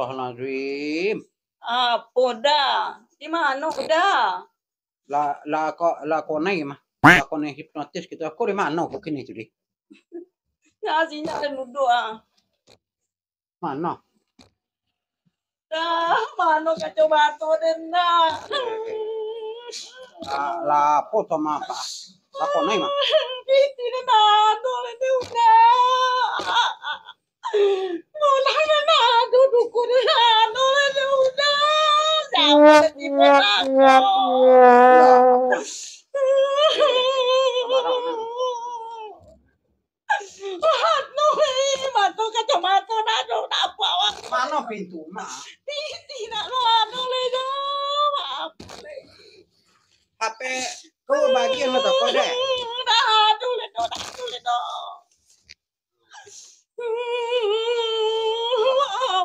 Astagfirullahaladzim. Apa dah? Di mana dah? La konai mah. La konai hipnotis gitu. Aku di mana kok kini jadi? Ya sini ada duduk ah. Mana? Dah, mana kacau batu dah. La apa sama apa? La konai mah. Tidak nado itu udah. Mulai nado dukun nado itu udah. Jangan tipe Matu kacamata nado apa wak? Mana pintu mah? Tidak nado lego. HP kau bagian lo tak kau deh. Nado ledo.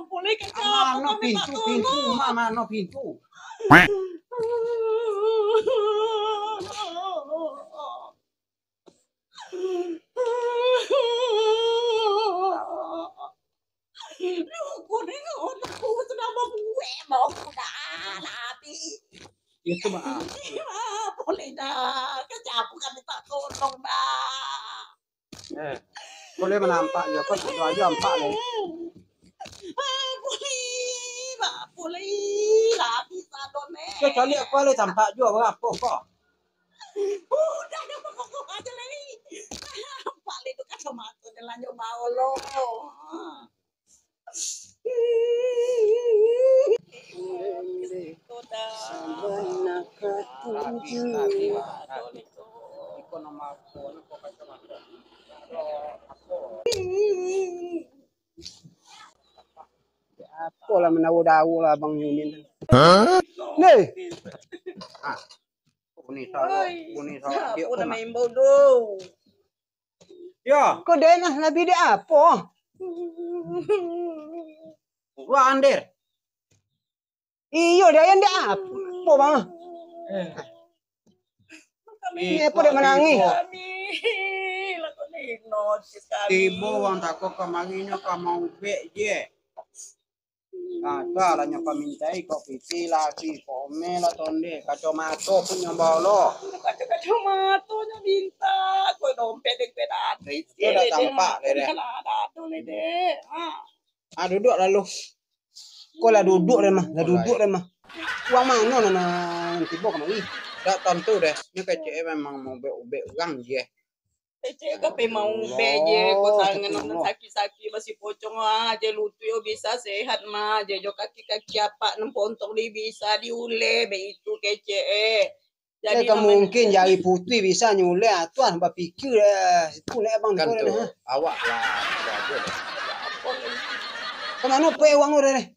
Boleh kacau. Mana pintu mah mana pintu? Aku sudah mau tapi Itu mah. boleh dah kecapu kan minta tolong dah. Boleh menampak ya kau itu aja nampak le. Boleh lah bisa done. Kecuali aku le tampak juga apa kok? Udah kok aja lagi. Paling itu kacamata dan lanjut mau lo. Apa lah menawu-dawu lah Bang Yunin. Nih. Buni salah dia. Aku nama imbau do. Ya, Kau dah nak lebih dia apa? gua andir. Iyo dia yang dia apa bang? Ini apa dia menangis? Tibo wang takut kemarinnya kamu be je. Ada lah nyoba mintai kopi lagi, kome lah tonde, kacamata punya balo. Kacamata nya minta, kau dompet dek pedat. Udah tampak deh. Duduk lalu. Kau lah duduk deh mah, Uang mana nanti bawa kemari? Tak tentu deh, ini kecil memang mau be orang je. Cek kape mau beje ko tangan naman sakit-sakit masih pocong aja lutu yo bisa sehat mah aja jo kaki-kaki apa nempontong di bisa diule be itu kece. Jadi mungkin jari putih bisa nyule atuan berpikir itu lek bang Kan kau tuh, dah. awak lah aja deh. Kemana pe uang udah deh?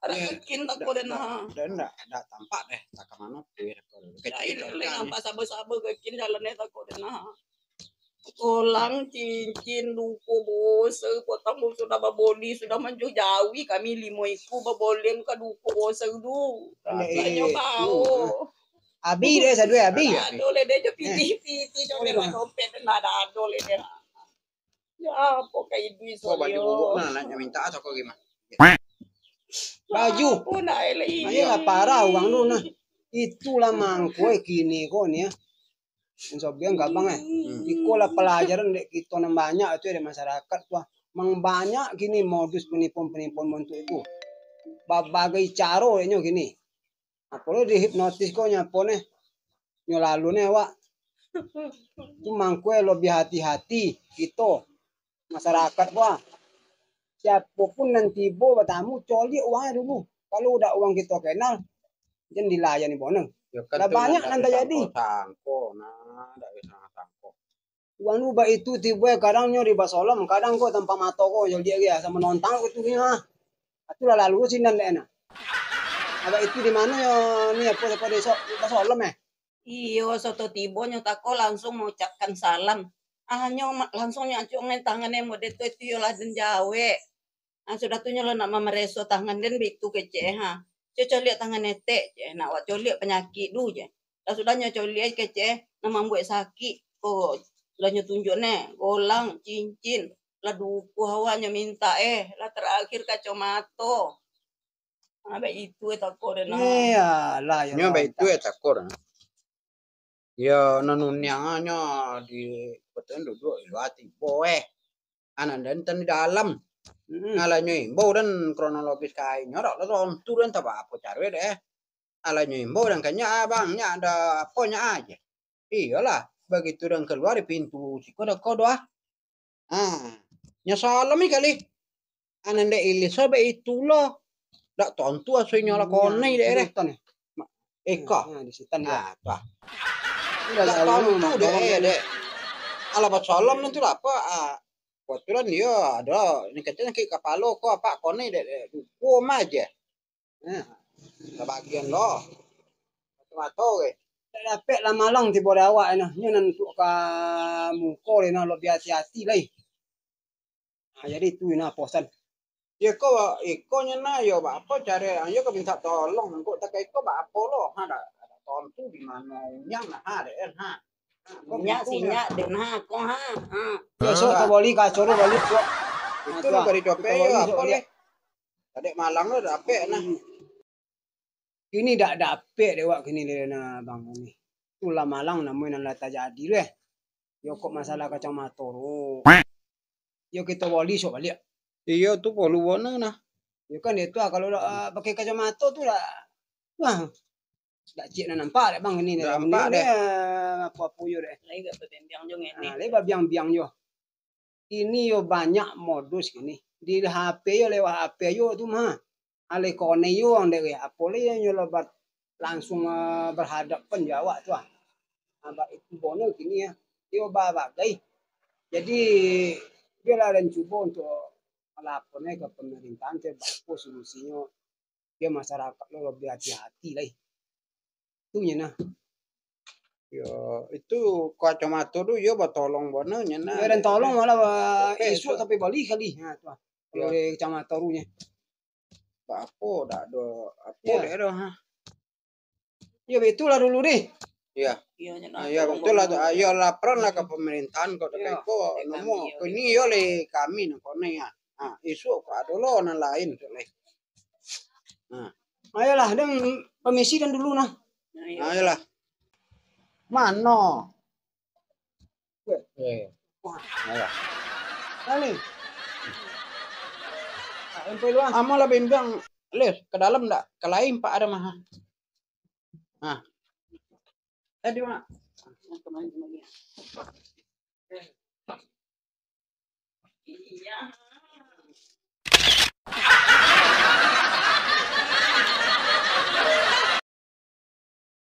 Ada mungkin tak kau denah. Dan enggak tampak deh, tak kemana tuh. Kecil le nampak sabar-sabar kekin jalannya tak kau denah. Kolang cincin duku bose potong sudah baboli sudah manjur jawi kami limo iku baboleng ke duku bose du tanya bau Abi deh sadue abi. aduh le deh piti jo le dompet nada aduh le deh ya pokai duit Kau baju solio bubuk mana nanya minta atau kau gimana? Baju. pun ai Ayo parah uang lu nah. Itulah mangkue kini kau nih ya. Insya Allah gampang Ikolah pelajaran dek kita yang banyak itu di masyarakat tuh. Mang banyak gini modus penipuan bentuk itu. Berbagai cara ini gini. Apalagi dihipnotis kok nyapone nyolalu nih wak. Itu mangkue lebih hati-hati gitu masyarakat wah. Siapapun nanti bo bertamu coli uangnya dulu. Kalau udah uang kita kenal, jangan dilayani boneng. Lah banyak nanti jadi. Sangko, nah, dari sangko. Uang lu itu tiba kadang nyori basolom, kadang kok tanpa mata kok jadi dia sama nontang itu nih. Itulah lalu sih nan enak. Apa itu di mana ya nih apa desa basolom iyo soto tibonya tako langsung mengucapkan salam hanya langsung nyacungin tangannya mode itu yo laden jawe sudah tuh nyolo nama mereso tangan dan bitu kece ha coba lihat tangan nete nak wak lihat penyakit dulu je lah sudahnya coba lihat kece nama buat sakit kok sudahnya tunjuknya golang cincin lah duku hawanya minta lah terakhir kacamata Abe itu tako na. Iya lah ya. Nyo ba itu ya takor. Ya nanunnya di betul duduk iwati boe. Anan dan di dalam. Alanya imbo dan kronologis kain nyorok lo turun tak apa cari deh. Alanya imbo dan kayaknya abangnya ada apanya aja. Iyalah begitu dan keluar di pintu si kodo ah. Nyasalami kali. Anan de iliso be itu lo. Dak tontu aso nyola konai deh. Eka. Di sitan ya. Apa? Udah Tontu deh. Alamat salam nanti apa? Kebetulan dia ada ini katanya kayak kapalo kok apa konai deh. Kum aja. Bagian lo. Tomato ke. Dapet lah malang tiba awak nah. Nyo nan untuk ka muko le nah lebih hati-hati lah. Jadi itu nah posan. Ya kok ikonya na yo apa cari ayo ke minta tolong kok tak iko apa lo ada tontu di mana nyang nah ada ha. Nya sinya den ha ko ha. Besok ka boli ka coro balik kok. Itu lo dari cope ya apa le. Adek Malang lo dapet nah. Ini dak dapet dewak kini le na bang ni. Tula Malang namun nan lata jadi le. Yo kok masalah kacamata ro. Yo kita boli sok balik. Iya tuh polu warna nah. Ya kan itu kalau pakai kacamata tuh lah. Wah. Tak cik nak nampak deh bang ini deh. Nampak deh. Apa yo deh. Lai ga pembiang jong ini. Nah, lebar biang-biang yo. Ini yo banyak modus gini. Di HP yo lewat HP yo tuh mah. Ale kone yo deh ya. Apole yo lebat langsung berhadapan Jawa tuh. Abah itu bono gini ya. Yo bagai. Jadi dia lah dan coba untuk melapornya ke pemerintahan coba solusinya dia masyarakat lo lebih hati-hati lah. Itunya nah. Yo itu kacamata tuh yo batolong warnanya nah. Ya dan tolong malah Isu. isu tapi balik kali. Nah tuh. Kalau di kacamata runya. Apa dak do apa Ya. deh do ha. Ya itulah dulu deh. Iya. Iya nya. Ya betul lah tuh. Ayo laporan lah ke pemerintahan kok Iya. kok nemu ini yo le kami nah kone ya. Isu kok ada lo nan lain le. Ayolah dan permisi dan dulu nah. Ayolah. Mano? Ayo. Kali. Sampai luang. Amo lah bimbang. Les ke dalam ndak? Ke lain Pak ada mah. Tadi mana? Kemarin